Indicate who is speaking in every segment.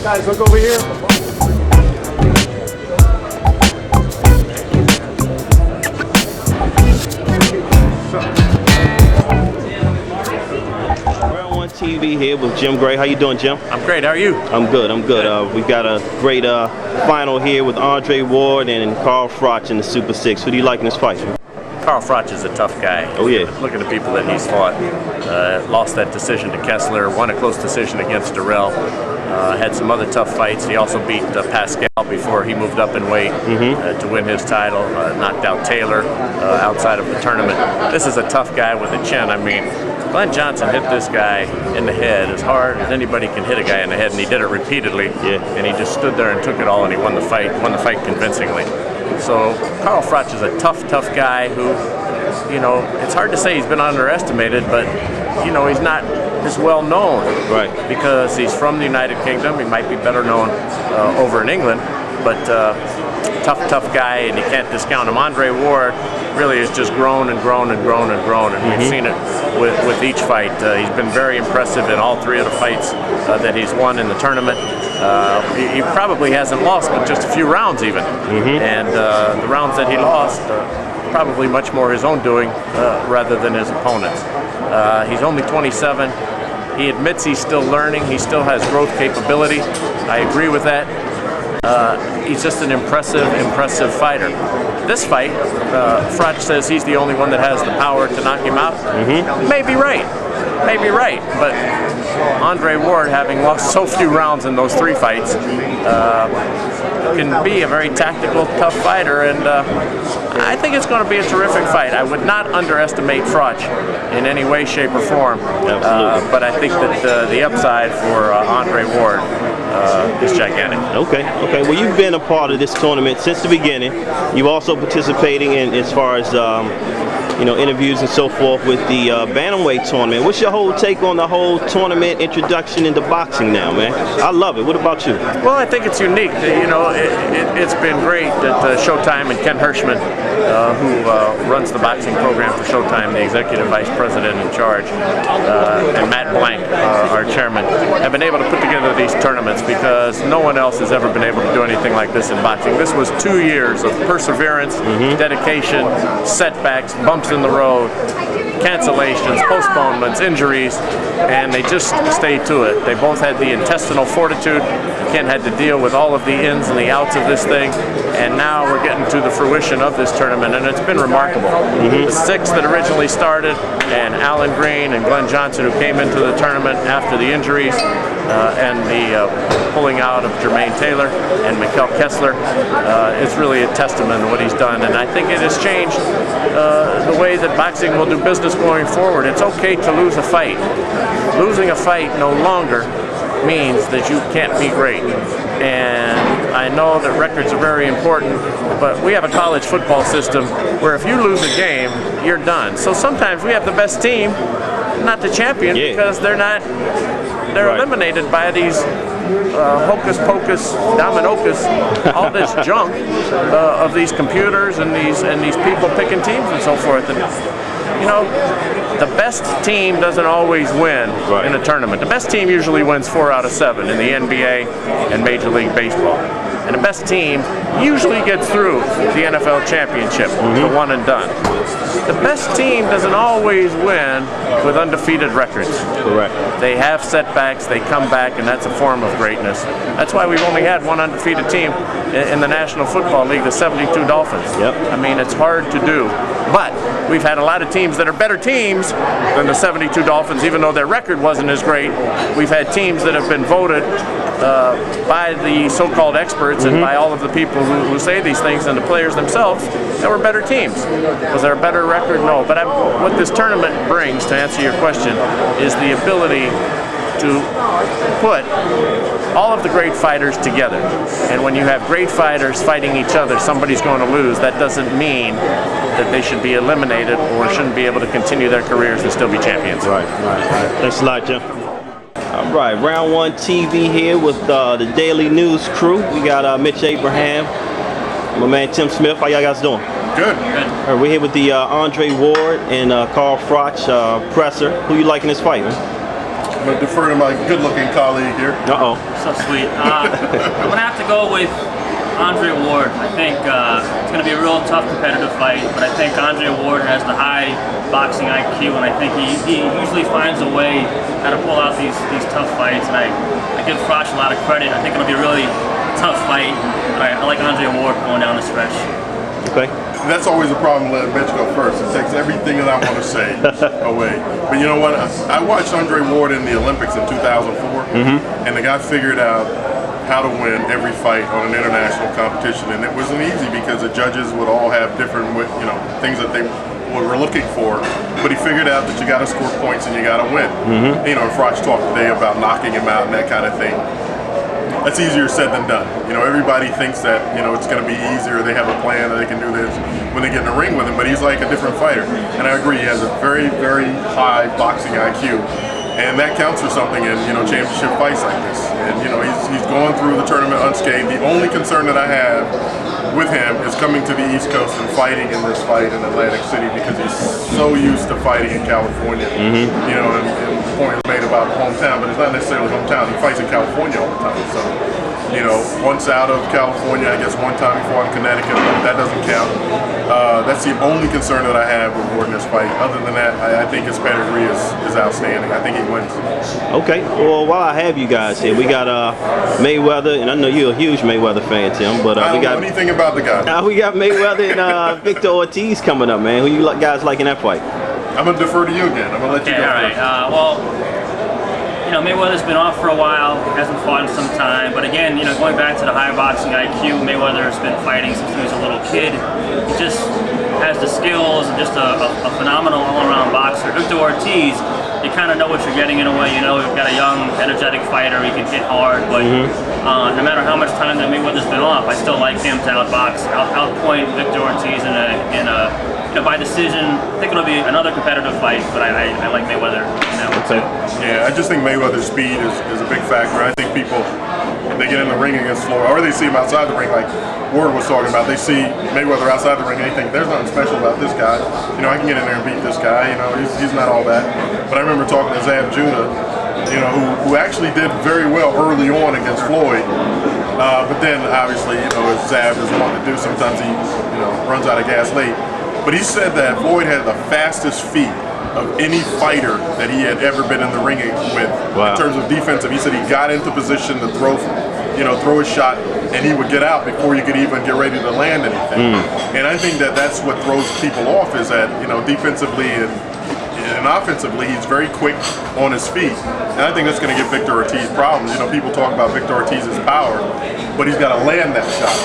Speaker 1: Guys, look over here.
Speaker 2: TV here with Jim Gray. How you doing, Jim?
Speaker 3: I'm great. How are you?
Speaker 2: I'm good. I'm good. We've got a great final here with Andre Ward and Carl Froch in the Super 6. Who do you like in this fight?
Speaker 3: Carl Froch is a tough guy.
Speaker 2: Oh yeah.
Speaker 3: Look at the people that he's fought. Lost that decision to Kessler. Won a close decision against Durrell. Had some other tough fights. He also beat Pascal before he moved up in weight to win his title. Knocked out Taylor outside of the tournament. This is a tough guy with a chin. I mean, Glenn Johnson hit this guy in the head as hard as anybody can hit a guy in the head, and he did it repeatedly.
Speaker 2: Yeah.
Speaker 3: And he just stood there and took it all, and he won the fight convincingly. So Carl Froch is a tough guy who, you know, it's hard to say he's been underestimated, but, you know, he's not as well known.
Speaker 2: Right.
Speaker 3: Because he's from the United Kingdom. He might be better known over in England, but tough guy, and you can't discount him. Andre Ward really has just grown and grown, and we've seen it with each fight. He's been very impressive in all three of the fights that he's won in the tournament. He probably hasn't lost but just a few rounds even, and the rounds that he lost probably much more his own doing rather than his opponent's. He's only 27. He admits he's still learning. He still has growth capability. I agree with that. He's just an impressive fighter. This fight, Froch says he's the only one that has the power to knock him out. Maybe right, but Andre Ward, having lost so few rounds in those three fights, can be a very tactical, tough fighter, and I think it's going to be a terrific fight. I would not underestimate Froch in any way, shape, or form, but I think that the upside for Andre Ward is gigantic.
Speaker 2: Okay. Well, you've been a part of this tournament since the beginning. You're also participating in as far as you know, interviews and so forth with the bantamweight tournament. What's your whole take on the whole tournament introduction into boxing now, man? I love it. What about you?
Speaker 3: Well, I think it's unique. You know, it's been great that Showtime and Ken Hirschman, who runs the boxing program for Showtime, the executive vice president in charge, and Matt Blank, our chairman, have been able to put together these tournaments because no one else has ever been able to do anything like this in boxing. This was 2 years of perseverance, dedication, setbacks, bumps in the road, cancellations, postponements, injuries, and they just stayed to it. They both had the intestinal fortitude. Ken had to deal with all of the ins and the outs of this thing, and now we're getting to the fruition of this tournament, and it's been remarkable. The six that originally started, and Alan Green and Glenn Johnson, who came into the tournament after the injuries and the pulling out of Jermaine Taylor and Mikkel Kessler, is really a testament to what he's done, and I think it has changed the way that boxing will do business going forward. It's okay to lose a fight. Losing a fight no longer means that you can't be great. And I know that records are very important, but we have a college football system where if you lose a game, you're done. So sometimes we have the best team, not the champion, because they're eliminated by these hocus pocus, dominocus, all this junk of these computers and these people picking teams and so forth. And you know, the best team doesn't always win in a tournament. The best team usually wins 4 out of 7 in the NBA and Major League Baseball. And the best team usually gets through the NFL championship, the one and done. The best team doesn't always win with undefeated records.
Speaker 2: Correct.
Speaker 3: They have setbacks, they come back, and that's a form of greatness. That's why we've only had one undefeated team in the National Football League, the 72 Dolphins. I mean, it's hard to do. But we've had a lot of teams that are better teams than the 72 Dolphins, even though their record wasn't as great. We've had teams that have been voted by the so-called experts and by all of the people who say these things and the players themselves that were better teams. Was there a better record? No. But what this tournament brings, to answer your question, is the ability to put all of the great fighters together. And when you have great fighters fighting each other, somebody's going to lose. That doesn't mean that they should be eliminated or shouldn't be able to continue their careers and still be champions.
Speaker 2: Right. Thanks a lot, Jim. All right, Round 1 TV here with the Daily News crew. We got Mitch Abraham, my man Tim Smith. How y'all guys doing?
Speaker 4: Good.
Speaker 2: All right, we're here with the Andre Ward and Carl Froch presser. Who you like in this fight, man?
Speaker 1: I'm going to defer to my good-looking colleague here.
Speaker 2: Uh-oh.
Speaker 4: So sweet. I'm going to have to go with Andre Ward. I think it's going to be a real tough competitive fight, but I think Andre Ward has the high boxing IQ, and I think he usually finds a way how to pull out these tough fights, and I give Froch a lot of credit. I think it'll be a really tough fight. I like Andre Ward going down the stretch.
Speaker 2: Okay.
Speaker 1: That's always a problem letting Mitch go first. It takes everything that I want to say away. But you know what? I watched Andre Ward in the Olympics in 2004, and the guy figured out how to win every fight on an international competition, and it wasn't easy because the judges would all have different, things that they were looking for. But he figured out that you got to score points and you got to win. Froch talked today about knocking him out and that kind of thing. That's easier said than done. Everybody thinks that, it's going to be easier, they have a plan, that they can do this when they get in the ring with him, but he's like a different fighter. And I agree, he has a very, very high boxing IQ. And that counts for something in, championship fights like this. And, he's going through the tournament unscathed. The only concern that I have with him is coming to the East Coast and fighting in this fight in Atlantic City because he's so used to fighting in California. And the point is made about hometown, but it's not necessarily hometown. He fights in California all the time. So, once out of California, I guess one time he fought in Connecticut, but that doesn't count. That's the only concern that I have with Ward in this fight. Other than that, I think his pedigree is outstanding. I think he wins.
Speaker 2: Okay. Well, while I have you guys here, we got Mayweather, and I know you're a huge Mayweather fan, Tim, but
Speaker 1: I don't
Speaker 2: we got
Speaker 1: know anything about the guy.
Speaker 2: we got Mayweather and Victor Ortiz coming up, man. Who you guys like in that fight?
Speaker 1: I'm going to defer to you again. I'm going to let you go.
Speaker 4: All right. Mayweather's been off for a while, hasn't fought in some time, but again, going back to the high boxing IQ, Mayweather's been fighting since he was a little kid. He just has the skills and just a phenomenal all-around boxer. Victor Ortiz, you kind of know what you're getting in a way. You've got a young, energetic fighter. He can hit hard, but no matter how much time that Mayweather's been off, I still like him to outpoint Victor Ortiz by decision. I think it'll be another competitive fight, but I like Mayweather in that one too.
Speaker 1: Yeah, I just think Mayweather's speed is a big factor. I think people, they get in the ring against Floyd, or they see him outside the ring like Ward was talking about. They see Mayweather outside the ring and they think, there's nothing special about this guy. I can get in there and beat this guy. He's not all that. But I remember talking to Zab Judah, who actually did very well early on against Floyd. But then obviously, as Zab is wanting to do, sometimes he, runs out of gas late. But he said that Floyd had the fastest feet of any fighter that he had ever been in the ring with.
Speaker 2: Wow.
Speaker 1: In terms of defensive. He said he got into position to throw his shot, and he would get out before you could even get ready to land anything. And I think that's what throws people off, is that defensively and offensively, he's very quick on his feet. And I think that's going to give Victor Ortiz problems. People talk about Victor Ortiz's power, but he's got to land that shot.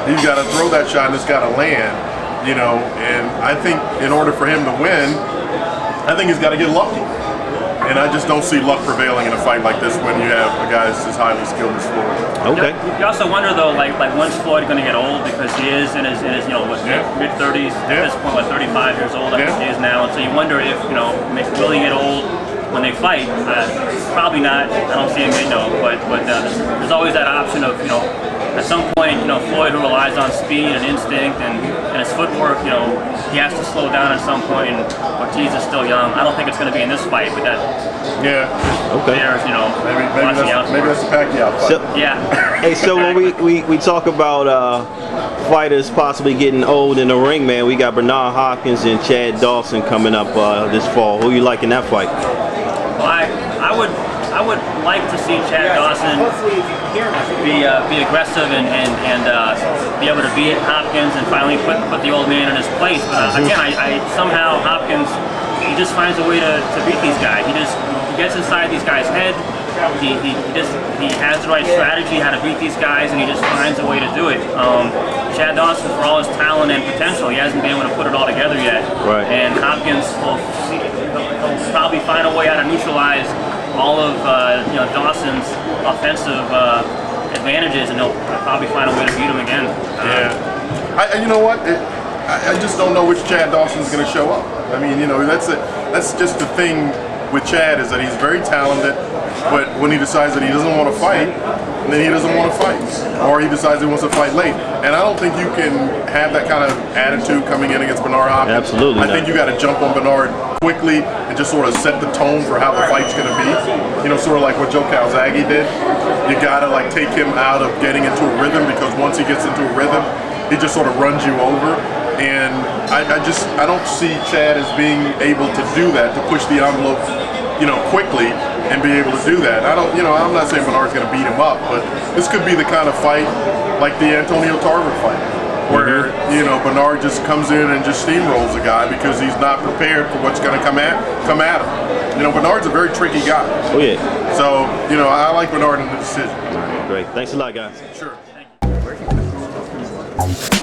Speaker 1: He's got to throw that shot, and it's got to land. And I think in order for him to win, I think he's got to get lucky. And I just don't see luck prevailing in a fight like this when you have a guy as highly skilled as Floyd.
Speaker 2: Okay.
Speaker 4: You also wonder though, like when's Floyd going to get old, because he is in his mid-30s at this point, 35 years old, I think he is now. And so you wonder if will he get old when they fight? Probably not. I don't see him getting old, but there's always that option of at some point, Floyd, who relies on speed and instinct and his footwork, he has to slow down at some point, and Ortiz is still young. I don't think it's going to be in this fight, but that there's,
Speaker 1: maybe that's a Pacquiao fight.
Speaker 2: So,
Speaker 4: yeah.
Speaker 2: Hey, so when we talk about fighters possibly getting old in the ring, man, we got Bernard Hopkins and Chad Dawson coming up this fall. Who you like in that fight?
Speaker 4: Well, I would like to see Chad Dawson be aggressive and be able to beat Hopkins and finally put the old man in his place. But again, I somehow Hopkins, he just finds a way to beat these guys. He gets inside these guys' head. He has the right strategy how to beat these guys, and he just finds a way to do it. Chad Dawson, for all his talent and potential, he hasn't been able to put it all together yet.
Speaker 2: Right.
Speaker 4: And Hopkins will probably find a way how to neutralize all of Dawson's offensive advantages, and he'll probably find a way to beat him again.
Speaker 1: You know what? I just don't know which Chad Dawson's going to show up. I mean, that's just the thing with Chad, is that he's very talented, but when he decides that he doesn't want to fight, then he doesn't want to fight, or he decides he wants to fight late. And I don't think you can have that kind of attitude coming in against Bernard Hopkins.
Speaker 2: Absolutely
Speaker 1: I think you got to jump on Bernard quickly and just sort of set the tone for how the fight's going to be. You know, sort of like what Joe Calzaghe did. You got to like take him out of getting into a rhythm, because once he gets into a rhythm, he just sort of runs you over. And I don't see Chad as being able to do that, to push the envelope, you know, quickly and be able to do that. I'm not saying Bernard's going to beat him up, but this could be the kind of fight like the Antonio Tarver fight, where you know Bernard just comes in and just steamrolls a guy because he's not prepared for what's going to come at him. You know, Bernard's a very tricky guy.
Speaker 2: Oh yeah.
Speaker 1: So you know, I like Bernard in the decision.
Speaker 2: Great. Thanks a lot, guys.
Speaker 1: Sure.
Speaker 4: Thank you.